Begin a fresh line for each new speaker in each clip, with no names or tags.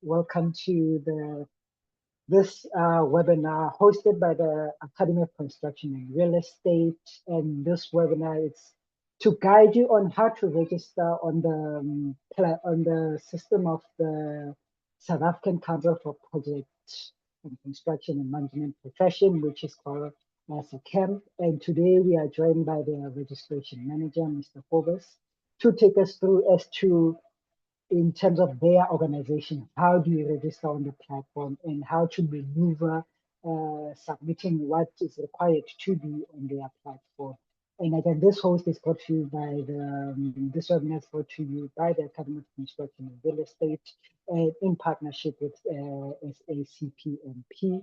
Welcome to this webinar hosted by the Academy of Construction and Real Estate. And this webinar is to guide you on how to register on the system of the South African Council for Project and Construction and Management Profession, which is called SACPCMP. And today we are joined by the registration manager, Mr. Kobus, to take us through as to, in terms of their organization, how do you register on the platform and how to maneuver submitting what is required to be on their platform. And again, this host is brought to you by this webinar is brought to you by the Academy of Construction and Real Estate in partnership with SACPCMP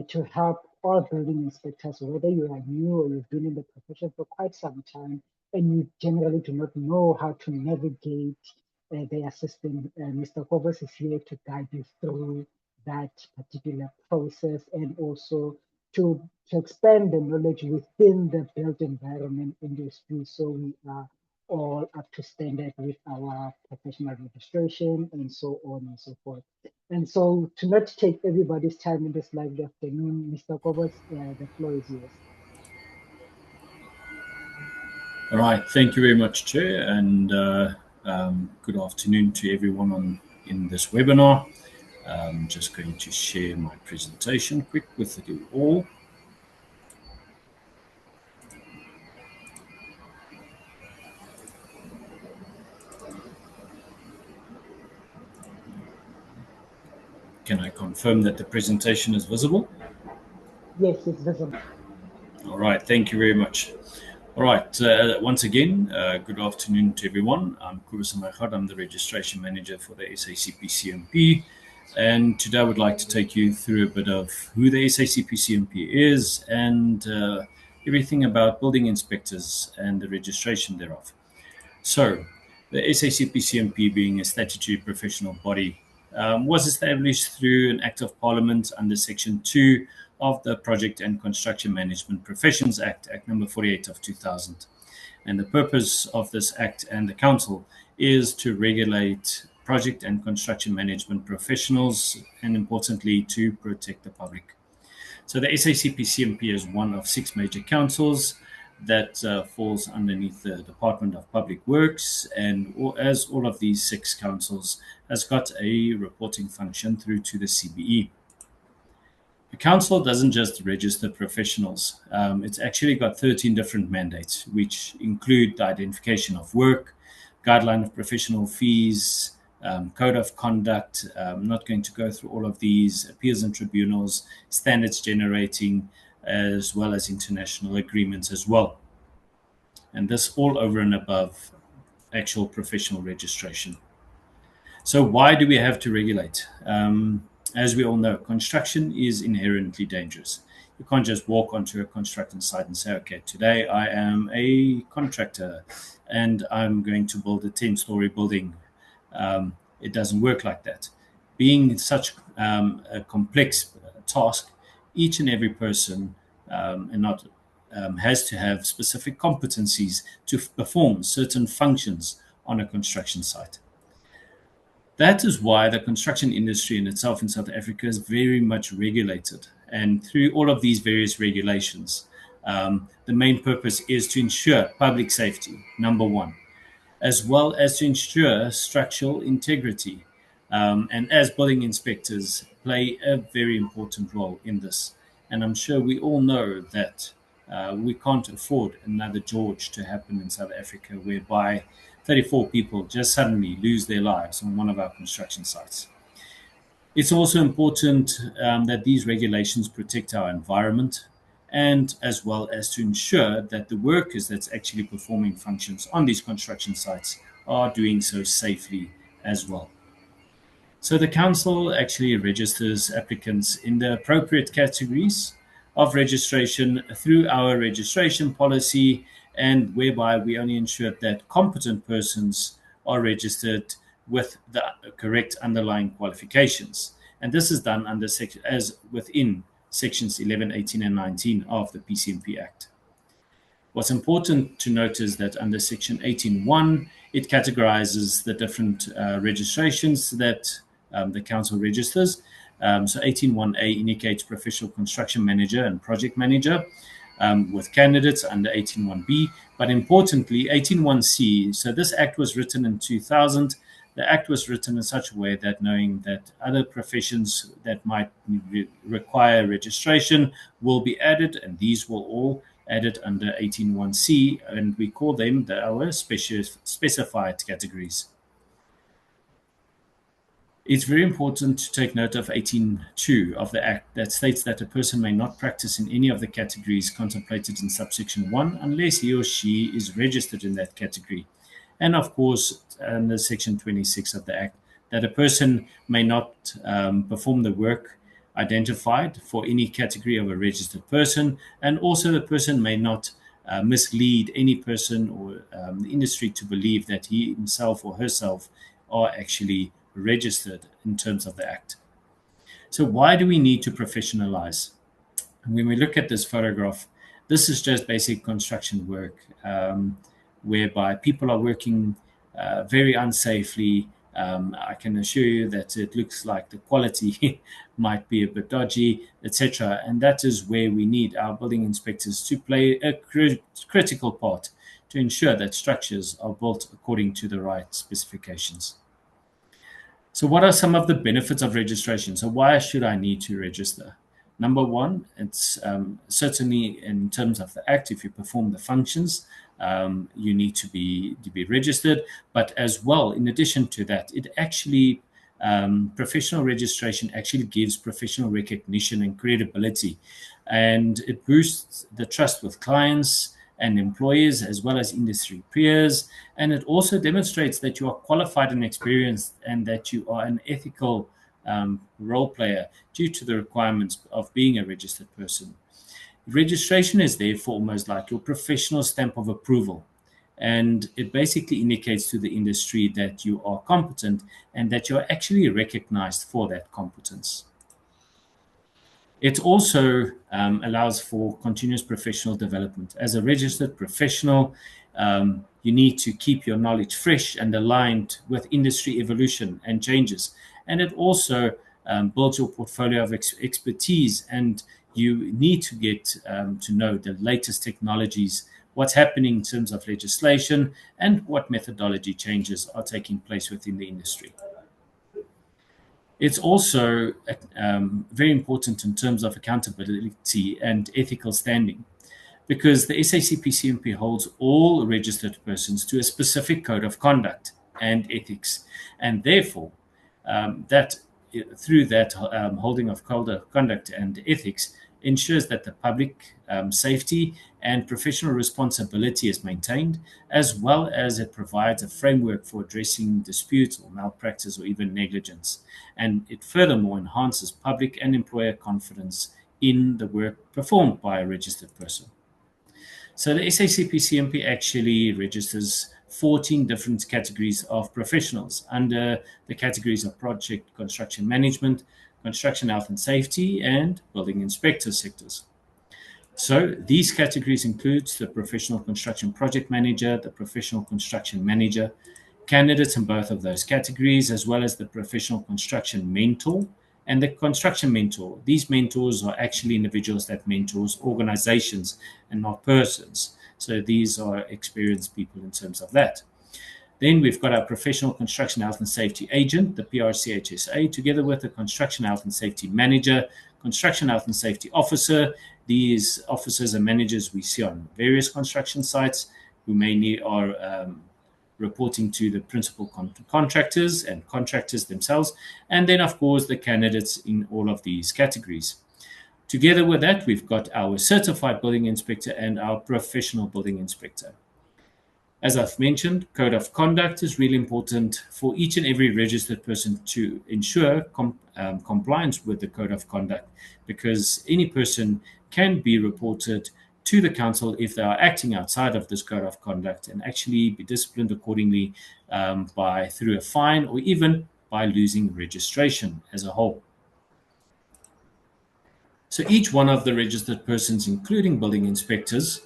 to help all building inspectors, whether you are new or you've been in the profession for quite some time and you generally do not know how to navigate their system. Mr. Kobus is here to guide you through that particular process and also to expand the knowledge within the built environment industry, so we are all up to standard with our professional registration and so on and so forth. And so, to not take everybody's time in this lively afternoon, Mr. Kobus, the floor is yours.
All right, thank you very much, Chair, and good afternoon to everyone in this webinar. I'm just going to share my presentation quick with you all. Can I confirm that the presentation is visible?
Yes, it's visible.
All right, thank you very much. All right, once again, good afternoon to everyone. I'm Kobus Van Wyngaardt. I'm the registration manager for the SACPCMP. And today I would like to take you through a bit of who the SACPCMP is and everything about building inspectors and the registration thereof. So, the SACPCMP, being a statutory professional body, was established through an Act of Parliament under Section 2 of the Project and Construction Management Professions Act, Act number 48 of 2000. And the purpose of this Act and the Council is to regulate project and construction management professionals and, importantly, to protect the public. So the SACPCMP is one of 6 major councils that falls underneath the Department of Public Works, and as all of these 6 councils has got a reporting function through to the CBE. The council doesn't just register professionals. It's actually got 13 different mandates, which include the identification of work, guideline of professional fees, code of conduct. I'm not going to go through all of these, appeals and tribunals, standards generating, as well as international agreements as well. And this all over and above actual professional registration. So why do we have to regulate? As we all know, construction is inherently dangerous. You can't just walk onto a construction site and say, okay, today I am a contractor and I'm going to build a 10-story building. It doesn't work like that. Being such a complex task, each and every person has to have specific competencies to perform certain functions on a construction site. That is why the construction industry in itself in South Africa is very much regulated. And through all of these various regulations, the main purpose is to ensure public safety, number one, as well as to ensure structural integrity. And as building inspectors play a very important role in this. And I'm sure we all know that we can't afford another George to happen in South Africa, whereby 34 people just suddenly lose their lives on one of our construction sites. It's also important that these regulations protect our environment, and as well as to ensure that the workers that's actually performing functions on these construction sites are doing so safely as well. So the council actually registers applicants in the appropriate categories of registration through our registration policy, and whereby we only ensure that competent persons are registered with the correct underlying qualifications. And this is done under within sections 11, 18, and 19 of the PCMP Act. What's important to note is that under section 18.1, it categorizes the different registrations that the council registers. So 18.1a indicates professional construction manager and project manager with candidates under 18.1b. But importantly, 18.1c, so this act was written in 2000. The act was written in such a way that knowing that other professions that might require registration will be added, and these will all added under 18.1c, and we call them our specified categories. It's very important to take note of 18.2 of the Act that states that a person may not practice in any of the categories contemplated in subsection 1 unless he or she is registered in that category. And of course, under section 26 of the Act, that a person may not perform the work identified for any category of a registered person, and also the person may not mislead any person or the industry to believe that he himself or herself are actually registered in terms of the Act. So why do we need to professionalize? When we look at this photograph, this is just basic construction work whereby people are working very unsafely. I can assure you that it looks like the quality might be a bit dodgy, etc. And that is where we need our building inspectors to play a critical part to ensure that structures are built according to the right specifications. So what are some of the benefits of registration? So why should I need to register? Number one, it's certainly in terms of the Act, if you perform the functions, you need to be registered. But as well, in addition to that, it actually, professional registration actually gives professional recognition and credibility. And it boosts the trust with clients and employers as well as industry peers. And it also demonstrates that you are qualified and experienced and that you are an ethical role player due to the requirements of being a registered person. Registration is therefore almost like your professional stamp of approval. And it basically indicates to the industry that you are competent and that you're actually recognized for that competence. It also allows for continuous professional development. As a registered professional, you need to keep your knowledge fresh and aligned with industry evolution and changes. And it also builds your portfolio of expertise, and you need to get to know the latest technologies, what's happening in terms of legislation, and what methodology changes are taking place within the industry. It's also very important in terms of accountability and ethical standing, because the SACPCMP holds all registered persons to a specific code of conduct and ethics, and therefore through that holding of code of conduct and ethics ensures that the public safety and professional responsibility is maintained, as well as it provides a framework for addressing disputes or malpractice or even negligence. And it furthermore enhances public and employer confidence in the work performed by a registered person. So the SACPCMP actually registers 14 different categories of professionals under the categories of project construction management, construction health and safety, and building inspector sectors. So these categories include the professional construction project manager, the professional construction manager, candidates in both of those categories, as well as the professional construction mentor and the construction mentor. These mentors are actually individuals that mentors organizations and not persons. So these are experienced people in terms of that. Then we've got our professional construction health and safety agent, the PRCHSA, together with the construction health and safety manager, construction health and safety officer. These officers and managers we see on various construction sites who mainly are reporting to the principal contractors and contractors themselves. And then, of course, the candidates in all of these categories. Together with that, we've got our certified building inspector and our professional building inspector. As I've mentioned, code of conduct is really important for each and every registered person to ensure compliance with the code of conduct, because any person can be reported to the council if they are acting outside of this code of conduct and actually be disciplined accordingly through a fine or even by losing registration as a whole. So each one of the registered persons, including building inspectors,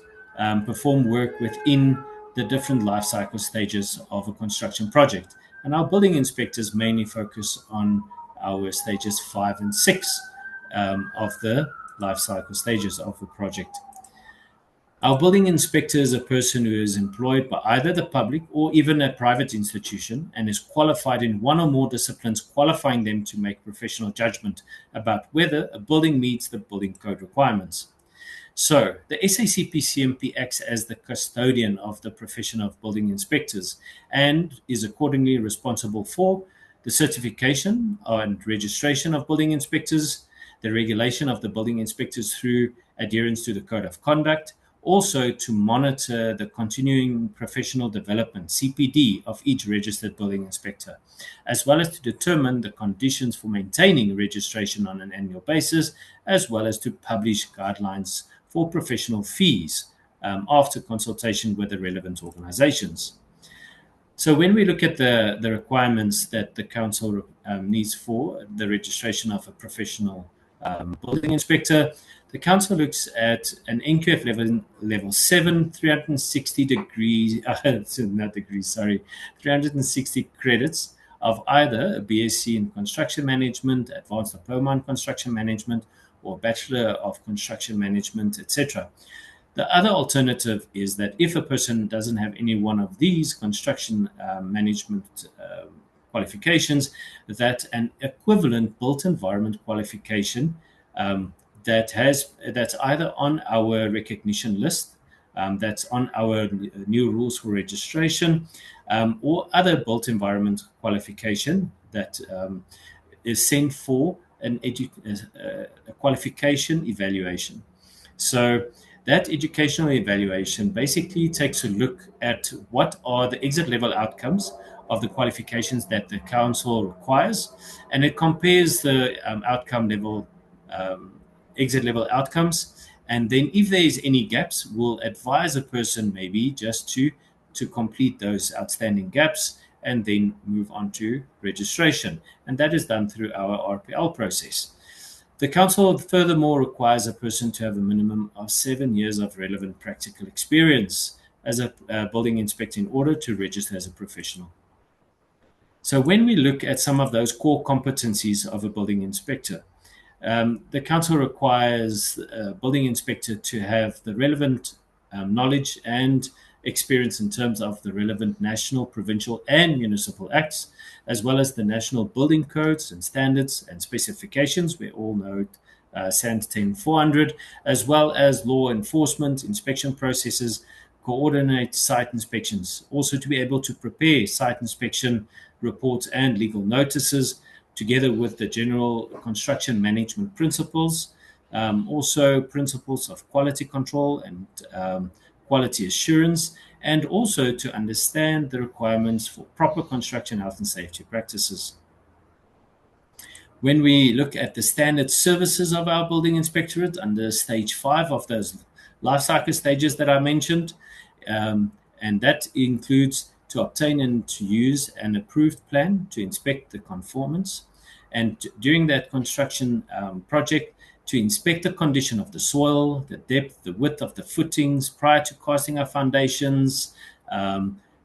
perform work within the different life cycle stages of a construction project. And our building inspectors mainly focus on our stages 5 and 6 of the life cycle stages of the project. Our building inspector is a person who is employed by either the public or even a private institution and is qualified in one or more disciplines, qualifying them to make professional judgment about whether a building meets the building code requirements. So, the SACPCMP acts as the custodian of the profession of building inspectors and is accordingly responsible for the certification and registration of building inspectors, the regulation of the building inspectors through adherence to the Code of Conduct, also to monitor the continuing professional development, CPD, of each registered building inspector, as well as to determine the conditions for maintaining registration on an annual basis, as well as to publish guidelines for professional fees after consultation with the relevant organizations. So when we look at the requirements that the council needs for the registration of a professional building inspector, the council looks at an NQF level 7, 360 credits of either a BSc in construction management, advanced diploma in construction management, or Bachelor of Construction Management, etc. The other alternative is that if a person doesn't have any one of these construction management qualifications, that an equivalent built environment qualification that's either on our recognition list, that's on our new rules for registration, or other built environment qualification that is sent for a qualification evaluation. So that educational evaluation basically takes a look at what are the exit level outcomes of the qualifications that the council requires, and it compares the exit level outcomes, and then if there is any gaps, we'll advise a person maybe just to complete those outstanding gaps and then move on to registration, and that is done through our RPL process. The council furthermore requires a person to have a minimum of 7 years of relevant practical experience as a building inspector in order to register as a professional. So when we look at some of those core competencies of a building inspector, the council requires a building inspector to have the relevant knowledge and experience in terms of the relevant national, provincial, and municipal acts, as well as the national building codes and standards and specifications. We all know SANS 10400, as well as law enforcement, inspection processes, coordinate site inspections, also to be able to prepare site inspection reports and legal notices, together with the general construction management principles, also principles of quality control and quality assurance, and also to understand the requirements for proper construction health and safety practices. When we look at the standard services of our building inspectorate under stage 5 of those life cycle stages that I mentioned, and that includes to obtain and to use an approved plan to inspect the conformance, and during that construction project to inspect the condition of the soil, the depth, the width of the footings prior to casting our foundations,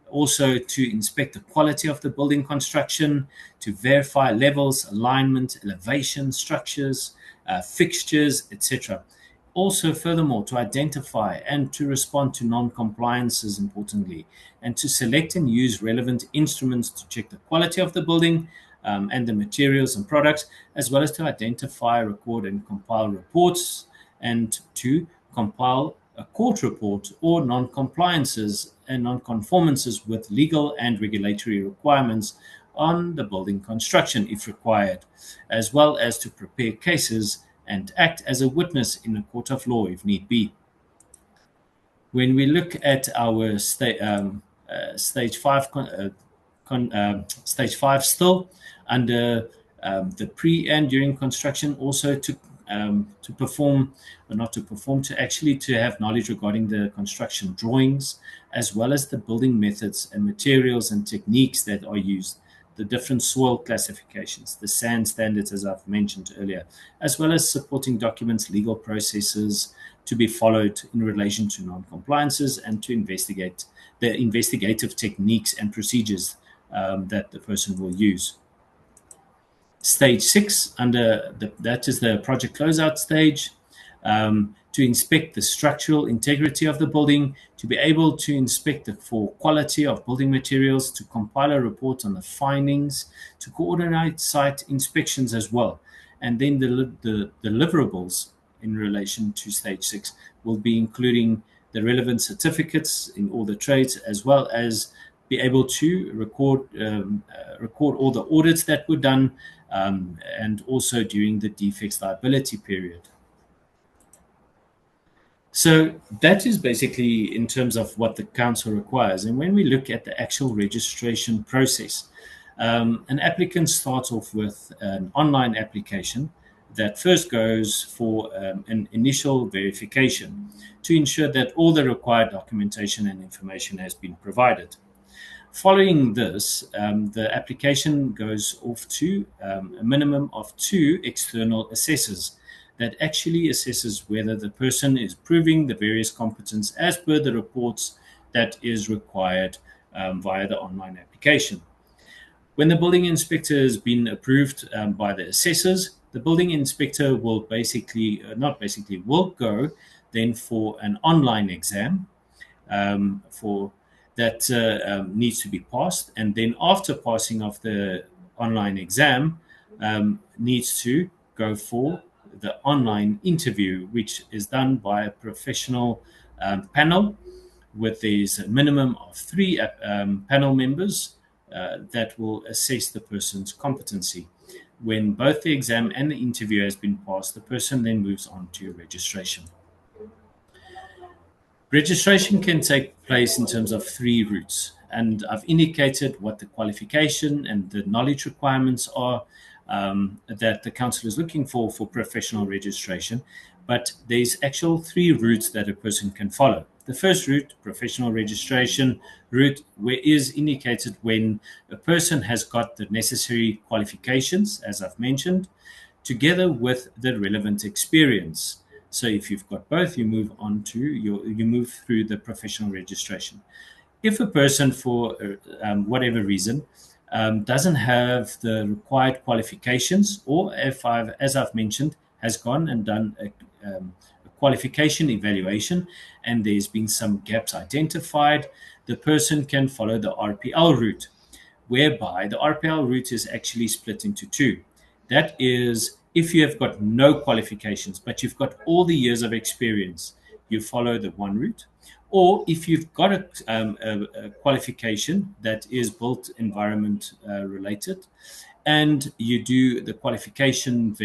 also to inspect the quality of the building construction, to verify levels, alignment, elevation, structures, fixtures, etc. Also, furthermore, to identify and to respond to non-compliances, importantly, and to select and use relevant instruments to check the quality of the building and the materials and products, as well as to identify, record, and compile reports, and to compile a court report or non-compliances and non-conformances with legal and regulatory requirements on the building construction, if required, as well as to prepare cases and act as a witness in a court of law if need be. When we look at our stage 5 still under the pre and during construction, also to perform, or not to perform, to actually to have knowledge regarding the construction drawings, as well as the building methods and materials and techniques that are used, the different soil classifications, the SANS standards, as I've mentioned earlier, as well as supporting documents, legal processes to be followed in relation to non-compliances, and to investigate the investigative techniques and procedures that the person will use. Stage 6, that is the project closeout stage, to inspect the structural integrity of the building, to be able to inspect for quality of building materials, to compile a report on the findings, to coordinate site inspections as well. And then the deliverables in relation to stage 6 will be including the relevant certificates in all the trades, as well as be able to record all the audits that were done, and also during the defects liability period. So that is basically in terms of what the council requires. And when we look at the actual registration process, an applicant starts off with an online application that first goes for an initial verification to ensure that all the required documentation and information has been provided. Following this, the application goes off to a minimum of 2 external assessors that actually assesses whether the person is proving the various competence as per the reports that is required via the online application. When the building inspector has been approved by the assessors, the building inspector will will go then for an online exam that needs to be passed, and then after passing of the online exam, needs to go for the online interview, which is done by a professional panel with these minimum of 3 panel members that will assess the person's competency. When both the exam and the interview has been passed, the person then moves on to registration. Registration can take place in terms of 3 routes, and I've indicated what the qualification and the knowledge requirements are that the council is looking for professional registration, but there's actual 3 routes that a person can follow. The first route, professional registration route, is indicated when a person has got the necessary qualifications, as I've mentioned, together with the relevant experience. So if you've got both, you move through the professional registration. If a person, for whatever reason, doesn't have the required qualifications, or as I've mentioned, has gone and done a qualification evaluation and there's been some gaps identified, the person can follow the RPL route, whereby the RPL route is actually split into 2. That is, if you have got no qualifications, but you've got all the years of experience, you follow the 1 route. Or if you've got a qualification that is built environment related, and you do the qualification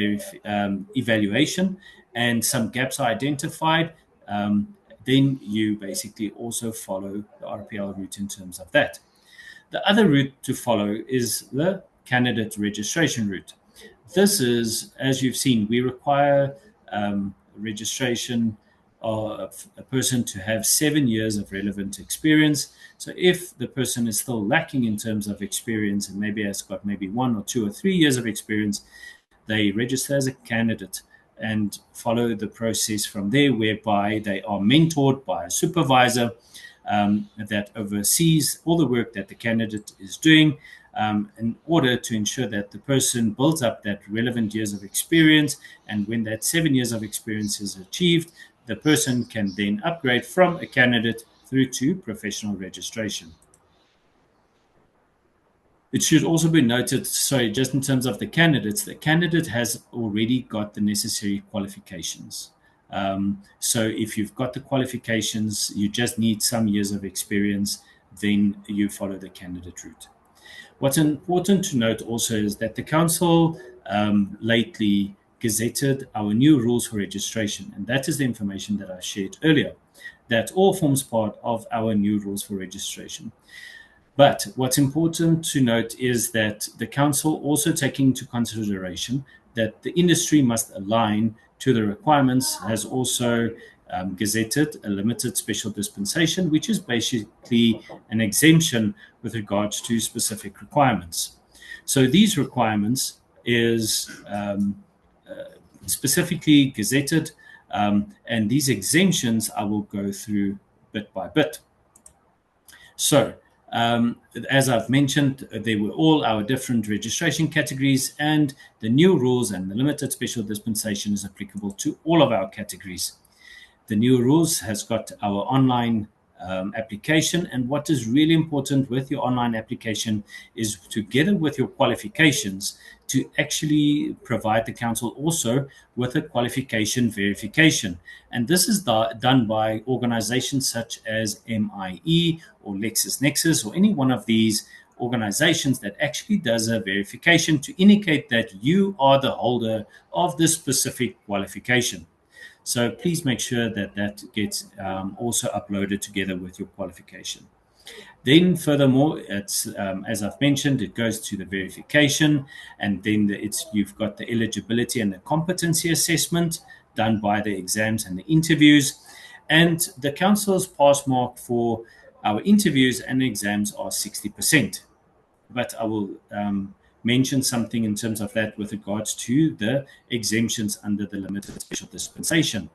evaluation and some gaps are identified, then you basically also follow the RPL route in terms of that. The other route to follow is the candidate registration route. This is, as you've seen, we require registration of a person to have 7 years of relevant experience. So if the person is still lacking in terms of experience and maybe has got 1 or 2 or 3 years of experience, they register as a candidate and follow the process from there, whereby they are mentored by a supervisor that oversees all the work that the candidate is doing, in order to ensure that the person builds up that relevant years of experience. And when that 7 years of experience is achieved, the person can then upgrade from a candidate through to professional registration. It should also be noted, just in terms of the candidates, the candidate has already got the necessary qualifications. So if you've got the qualifications, you just need some years of experience, then you follow the candidate route. What's important to note also is that the council lately gazetted our new rules for registration, and that is the information that I shared earlier. That all forms part of our new rules for registration. But what's important to note is that the council also taking into consideration that the industry must align to the requirements, has also gazetted a limited special dispensation, which is basically an exemption with regards to specific requirements. So these requirements is specifically gazetted, and these exemptions I will go through bit by bit. So As I've mentioned, they were all our different registration categories, and the new rules and the limited special dispensation is applicable to all of our categories. The new rules has got our online application, and what is really important with your online application is, together with your qualifications, to actually provide the council also with a qualification verification. And this is done by organizations such as MIE or LexisNexis or any one of these organizations that actually does a verification to indicate that you are the holder of this specific qualification. So please make sure that that gets also uploaded together with your qualification. Then furthermore, it's as I've mentioned, it goes to the verification, and then you've got the eligibility and the competency assessment done by the exams and the interviews. And the council's pass mark for our interviews and exams are 60%. But I will mention something in terms of that with regards to the exemptions under the limited special dispensation.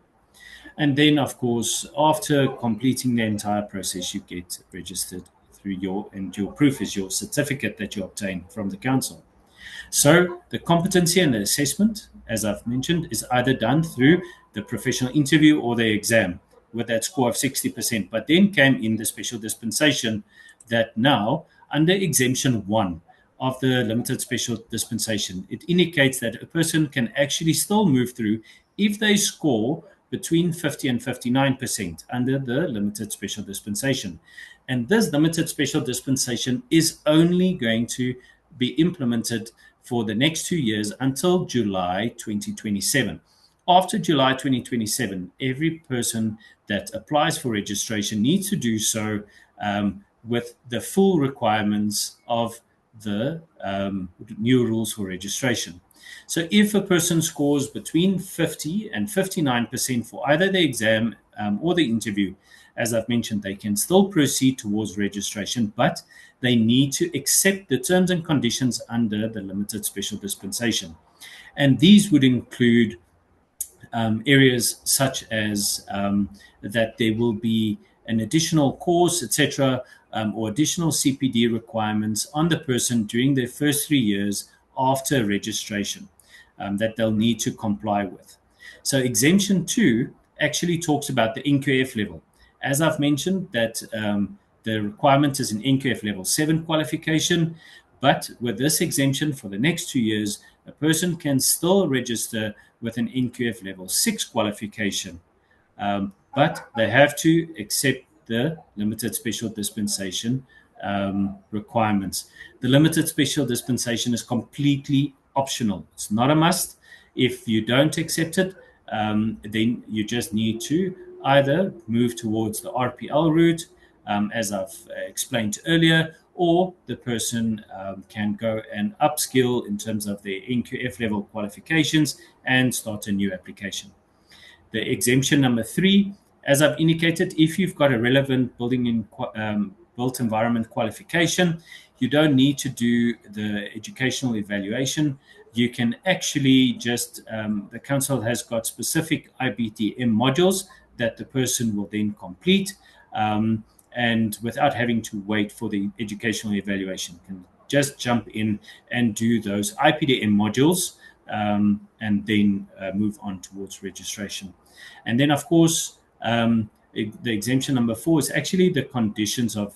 And then, of course, after completing the entire process, you get registered through your proof is your certificate that you obtain from the council. So the competency and the assessment, as I've mentioned, is either done through the professional interview or the exam with that score of 60%. But then came in the special dispensation that now, under exemption 1 of the limited special dispensation, it indicates that a person can actually still move through if they score between 50 and 59% under the limited special dispensation. And this limited special dispensation is only going to be implemented for the next 2 years until July 2027. After July 2027, every person that applies for registration needs to do so with the full requirements of the new rules for registration. So if a person scores between 50 and 59% for either the exam or the interview, as I've mentioned, they can still proceed towards registration, but they need to accept the terms and conditions under the limited special dispensation. And these would include areas such as that there will be an additional course, etc., or additional CPD requirements on the person during their first 3 years after registration that they'll need to comply with. So exemption 2 actually talks about the NQF level. As I've mentioned, that the requirement is an NQF level 7 qualification, but with this exemption for the next 2 years, a person can still register with an NQF level 6 qualification, but they have to accept the limited special dispensation requirements. The limited special dispensation is completely optional. It's not a must. If you don't accept it, then you just need to either move towards the RPL route, as I've explained earlier, or the person can go and upskill in terms of their NQF level qualifications and start a new application. The exemption number 3, as I've indicated, if you've got a relevant built environment qualification, you don't need to do the educational evaluation. You can actually just, the council has got specific IBTM modules that the person will then complete, and without having to wait for the educational evaluation, can just jump in and do those IPDM modules, and then move on towards registration. And then, of course, the exemption number 4 is actually the conditions of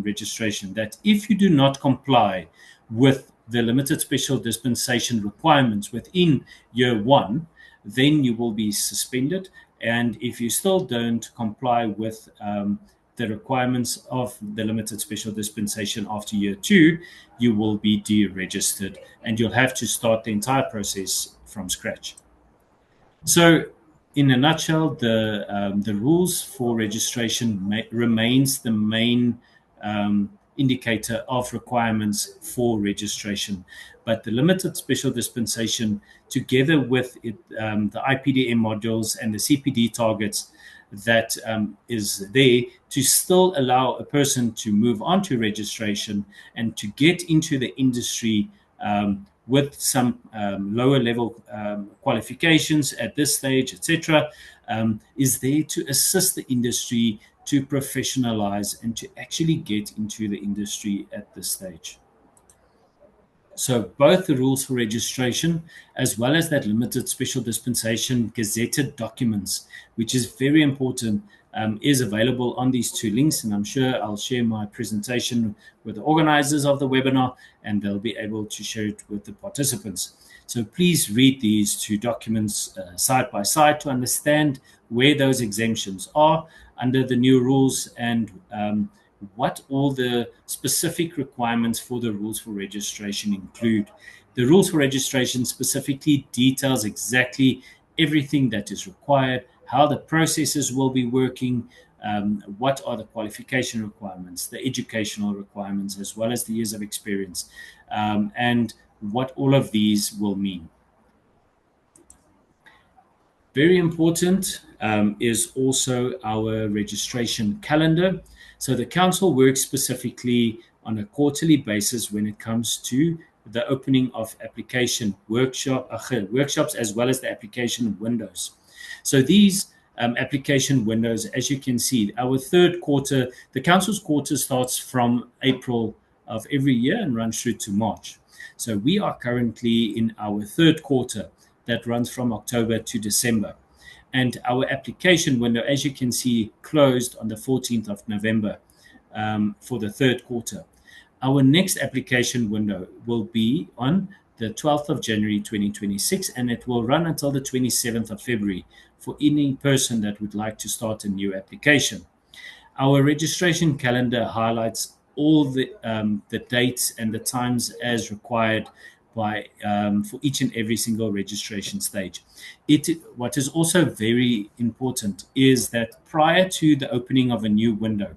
registration, that if you do not comply with the limited special dispensation requirements within year 1, then you will be suspended. And if you still don't comply with the requirements of the limited special dispensation after year 2, you will be deregistered and you'll have to start the entire process from scratch. So in a nutshell, the rules for registration remains the main indicator of requirements for registration. But the limited special dispensation, together with the IPDM modules and the CPD targets, that is there to still allow a person to move on to registration and to get into the industry with some lower level qualifications at this stage, etc., is there to assist the industry to professionalize and to actually get into the industry at this stage. So both the rules for registration as well as that limited special dispensation gazetted documents, which is very important, is available on these two links. And I'm sure I'll share my presentation with the organizers of the webinar, and they'll be able to share it with the participants. So please read these two documents side by side to understand where those exemptions are under the new rules and what all the specific requirements for the rules for registration include. The rules for registration specifically details exactly everything that is required, how the processes will be working, what are the qualification requirements, the educational requirements, as well as the years of experience, and what all of these will mean. Very important is also our registration calendar. So the council works specifically on a quarterly basis when it comes to the opening of application workshops as well as the application windows. So these application windows, as you can see, our third quarter, the council's quarter starts from April of every year and runs through to March. So we are currently in our third quarter that runs from October to December. And our application window, as you can see, closed on the 14th of November for the third quarter. Our next application window will be on the 12th of January 2026, and it will run until the 27th of February for any person that would like to start a new application. Our registration calendar highlights all the dates and the times as required by for each and every single registration stage. What is also very important is that prior to the opening of a new window,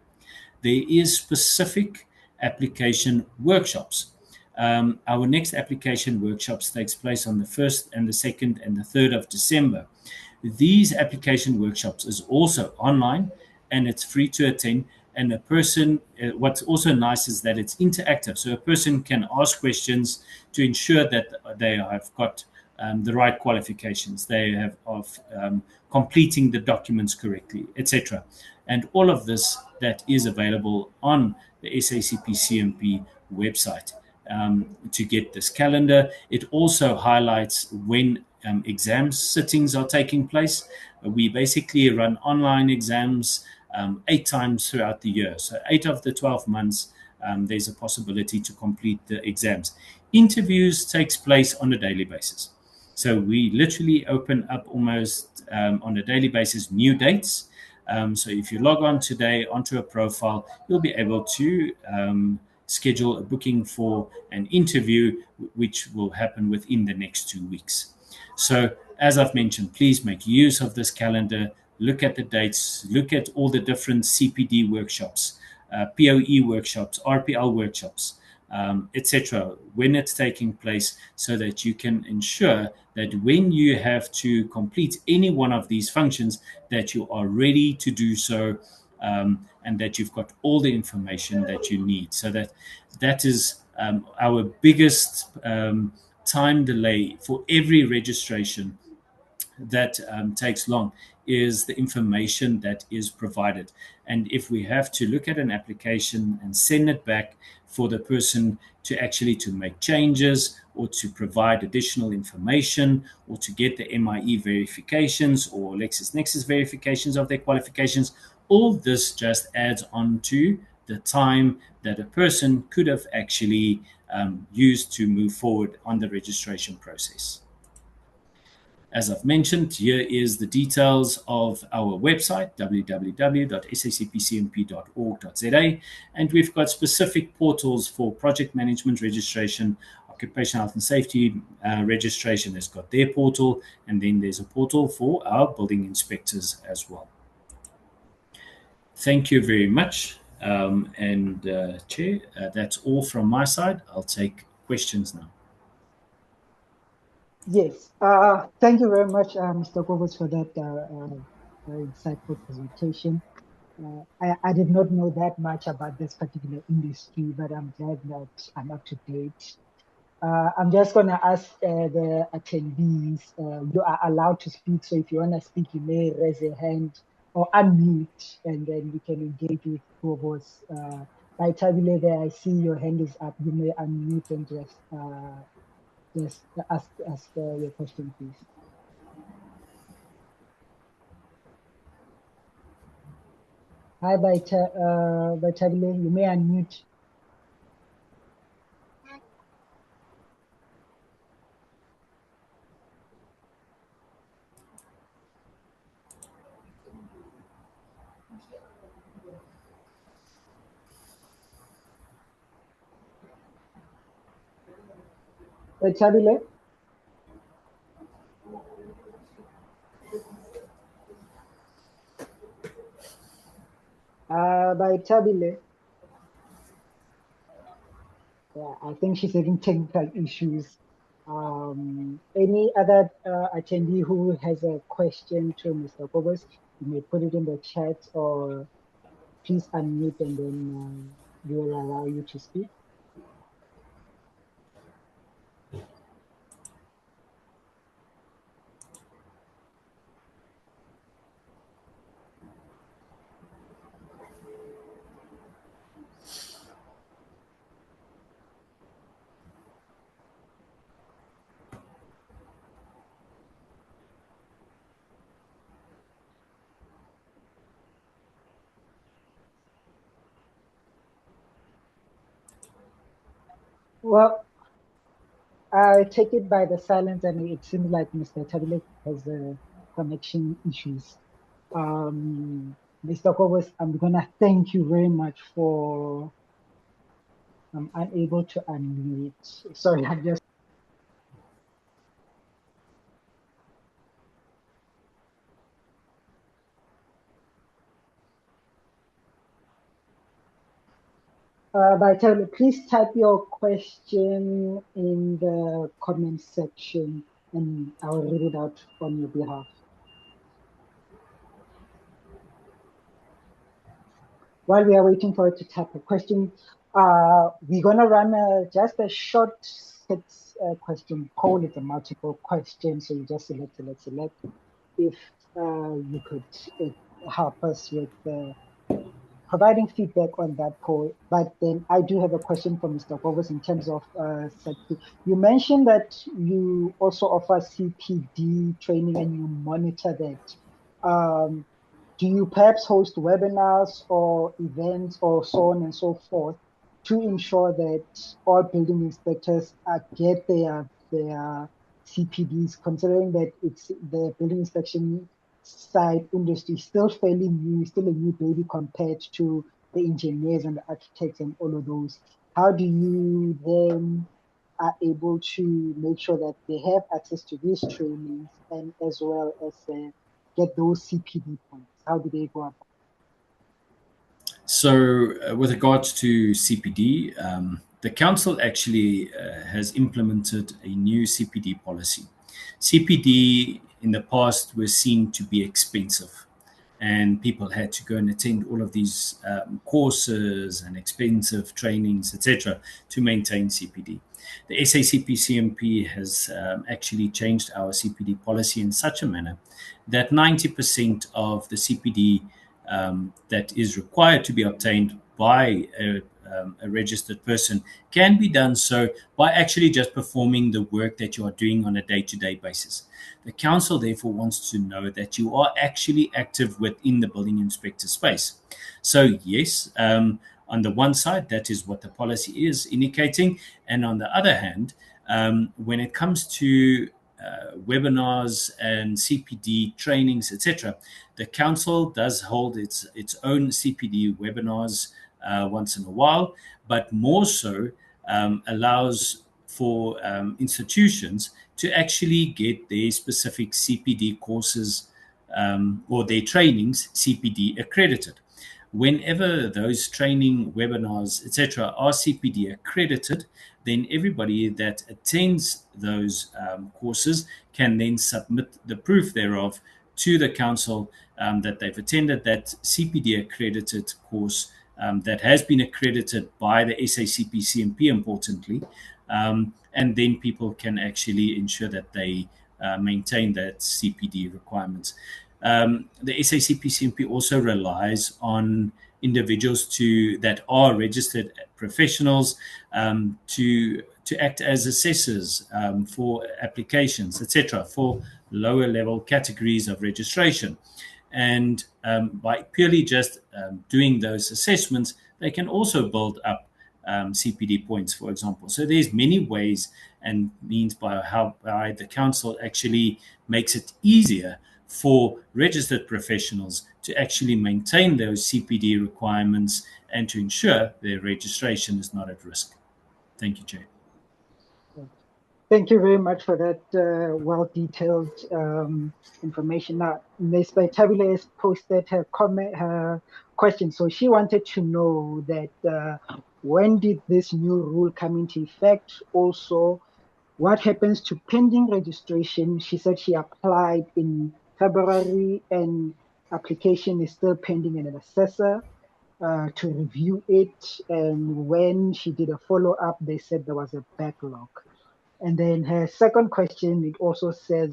there is specific application workshops. Our next application workshops takes place on the 1st and the 2nd and the 3rd of December. These application workshops is also online and it's free to attend. And a person, what's also nice is that it's interactive. So a person can ask questions to ensure that they have got the right qualifications, they have of completing the documents correctly, etc. And all of this that is available on the SACPCMP website to get this calendar. It also highlights when exam sittings are taking place. We basically run online exams 8 times throughout the year. So 8 of the 12 months, there's a possibility to complete the exams. Interviews takes place on a daily basis. So we literally open up almost on a daily basis new dates. So if you log on today onto a profile, you'll be able to schedule a booking for an interview, which will happen within the next 2 weeks. So as I've mentioned, please make use of this calendar. Look at the dates, look at all the different CPD workshops, POE workshops, RPL workshops, etc., when it's taking place, so that you can ensure that when you have to complete any one of these functions, that you are ready to do so, and that you've got all the information that you need. So that is our biggest time delay for every registration that takes long, is the information that is provided. And if we have to look at an application and send it back for the person to actually to make changes or to provide additional information or to get the MIE verifications or LexisNexis verifications of their qualifications, all this just adds on to the time that a person could have actually used to move forward on the registration process. As I've mentioned, here is the details of our website, www.sacpcmp.org.za, and we've got specific portals for project management registration, occupational health and safety registration has got their portal, and then there's a portal for our building inspectors as well. Thank you very much. Chair, that's all from my side. I'll take questions now.
Yes, thank you very much, Mr. Kobus, for that very insightful presentation. I did not know that much about this particular industry, but I'm glad that I'm up to date. I'm just going to ask the attendees, you are allowed to speak, so if you want to speak, you may raise your hand or unmute, and then we can engage with Kobus. By Tabile there, I see your hand is up. You may unmute and just ask your question, please. Hi, by Tabile, you may unmute. By Tabile? By Tabile. Yeah, I think she's having technical issues. Any other attendee who has a question to Mr. Kobus, you may put it in the chat or please unmute and then we will allow you to speak. Well, I take it by the silence and it seems like Mr. Tabile has connection issues. Mr. Kobus, I'm gonna thank you very much for I'm unable to unmute. Sorry, I just Vital, please type your question in the comment section and I'll read it out on your behalf. While we are waiting for it to type a question, we're going to run just a short question poll. It's a multiple question, so you just select. If you could help us with providing feedback on that poll. But then I do have a question for Mr. Kobus in terms of SACPCMP. You mentioned that you also offer CPD training and you monitor that. Do you perhaps host webinars or events or so on and so forth to ensure that all building inspectors get their CPDs, considering that it's the building inspection side industry still fairly new, still a new baby compared to the engineers and the architects and all of those? How do you then are able to make sure that they have access to these trainings and as well as get those CPD points? How do they go about?
So, with regards to CPD, the council actually has implemented a new CPD policy. CPD in the past was seen to be expensive, and people had to go and attend all of these courses and expensive trainings, etc., to maintain CPD. The SACPCMP has actually changed our CPD policy in such a manner that 90% of the CPD that is required to be obtained by a registered person can be done so by actually just performing the work that you are doing on a day-to-day basis. The council therefore wants to know that you are actually active within the building inspector space. So yes, on the one side, that is what the policy is indicating. And on the other hand, when it comes to webinars and CPD trainings, etc., the council does hold its own CPD webinars once in a while, but more so allows for institutions to actually get their specific CPD courses or their trainings CPD accredited. Whenever those training webinars, etc., are CPD accredited, then everybody that attends those courses can then submit the proof thereof to the council that they've attended that CPD accredited course that has been accredited by the SACPCMP, importantly, and then people can actually ensure that they maintain that CPD requirements. the SACPCMP also relies on individuals that are registered professionals to act as assessors for applications, etc., for lower level categories of registration. And by purely just doing those assessments, they can also build up CPD points, for example. So there's many ways and means by the council actually makes it easier for registered professionals to actually maintain those CPD requirements and to ensure their registration is not at risk. Thank you, Chair.
Thank you very much for that well-detailed information. Now, Ms. Tabile has posted her question. So she wanted to know that when did this new rule come into effect? Also, what happens to pending registration? She said she applied in February and application is still pending in an assessor to review it. And when she did a follow-up, they said there was a backlog. And then her second question, it also says,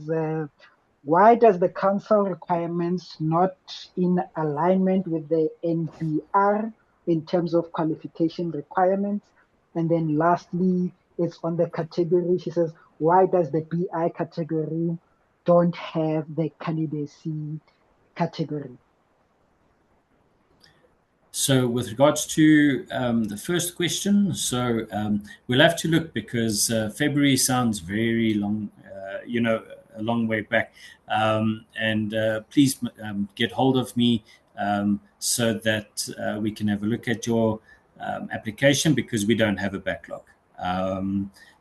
why does the council requirements not in alignment with the NBR in terms of qualification requirements? And then lastly, it's on the category. She says, why does the BI category don't have the candidacy category?
So with regards to the first question, so we'll have to look because February sounds very long, a long way back. And please get hold of me so that we can have a look at your application because we don't have a backlog.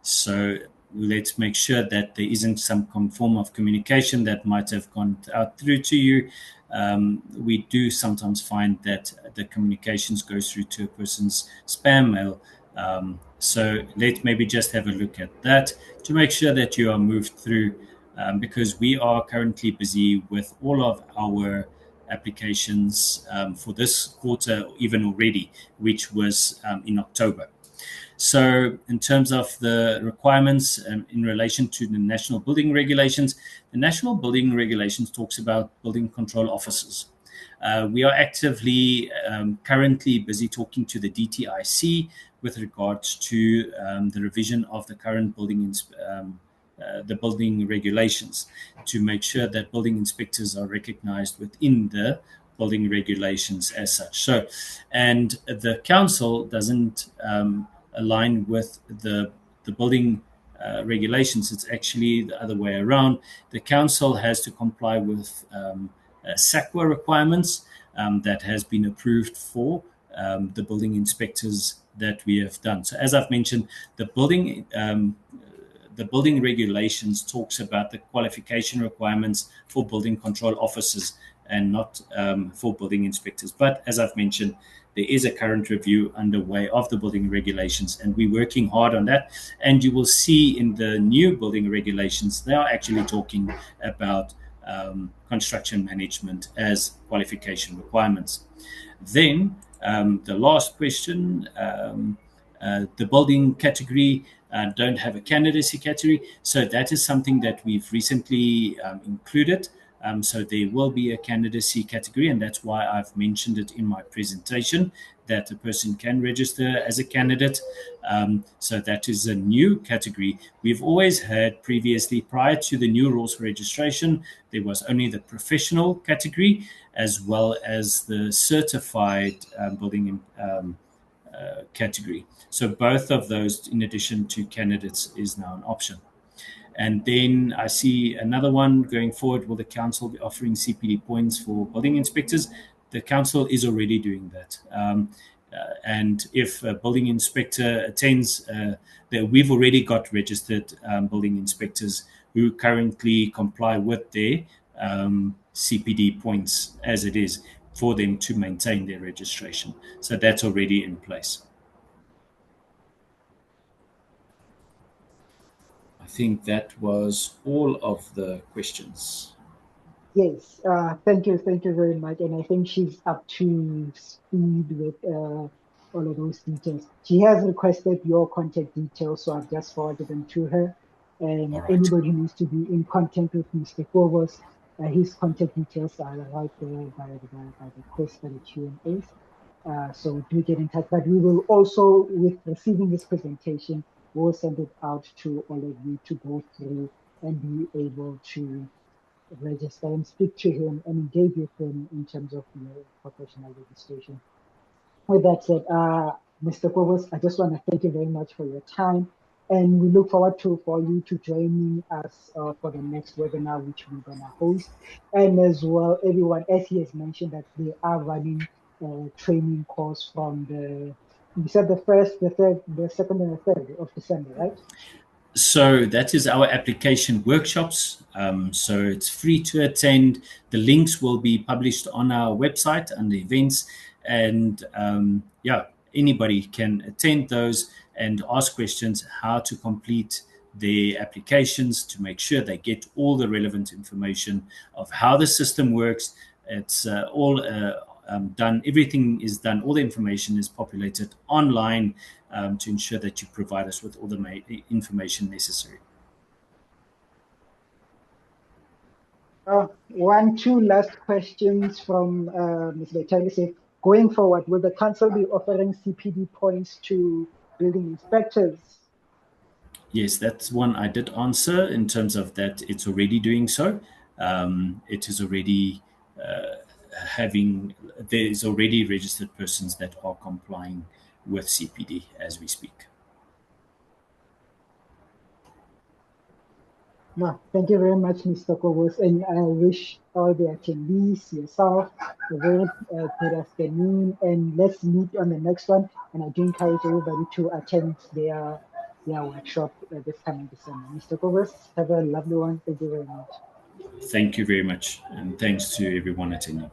So let's make sure that there isn't some form of communication that might have gone out through to you. We do sometimes find that the communications go through to a person's spam mail. So let's maybe just have a look at that to make sure that you are moved through because we are currently busy with all of our applications for this quarter, even already, which was in October. So in terms of the requirements in relation to the national building regulations, the national building regulations talks about building control officers. We are actively currently busy talking to the DTIC with regards to the revision of the current building regulations to make sure that building inspectors are recognized within the building regulations as such. So, and the council doesn't align with the building regulations. It's actually the other way around. The council has to comply with SACRE requirements that has been approved for the building inspectors that we have done. So as I've mentioned, the building regulations talks about the qualification requirements for building control officers and not for building inspectors. But as I've mentioned, there is a current review underway of the building regulations, and we're working hard on that. And you will see in the new building regulations, they are actually talking about construction management as qualification requirements. Then the last question, the building category don't have a candidacy category. So that is something that we've recently included. So there will be a candidacy category, and that's why I've mentioned it in my presentation, that a person can register as a candidate. So that is a new category. We've always had previously, prior to the new rules for registration, there was only the professional category as well as the certified building category. So both of those, in addition to candidates, is now an option. And then I see another one going forward. Will the council be offering CPD points for building inspectors? The council is already doing that. And if a building inspector attends, we've already got registered building inspectors who currently comply with their CPD points as it is for them to maintain their registration. So that's already in place. I think that was all of the questions.
Yes, thank you very much. And I think she's up to speed with all of those details. She has requested your contact details, so I've just forwarded them to her. And anybody who needs to be in contact with Mr. Kobus, His contact details are right there by the quiz, by the Q&As. So do get in touch. But we will also, with receiving this presentation, we'll send it out to all of you to go through and be able to register and speak to him and engage with him in terms of your professional registration. With that said, Mr. Kobus, I just want to thank you very much for your time, and we look forward for you to joining us for the next webinar, which we're gonna host. And as well, everyone, as he has mentioned, that they are running a training course from you said the first, the third, the second, and the third of December, right?
So that is our application workshops. So it's free to attend. The links will be published on our website under events, and yeah, anybody can attend those and ask questions how to complete their applications to make sure they get all the relevant information of how the system works. It's all done. Everything is done. All the information is populated online to ensure that you provide us with all the information necessary.
Two last questions from Ms. Betali. Going forward, will the council be offering CPD points to building inspectors?
Yes, that's one I did answer in terms of that it's already doing so. It is already there's already registered persons that are complying with CPD as we speak.
No, thank you very much, Mr. Kobus, and I wish all the attendees, yourself, a very good afternoon, and let's meet on the next one. And I do encourage everybody to attend their workshop this coming December. Mr. Kobus, have a lovely one. Thank you very much.
Thank you very much, and thanks to everyone attending.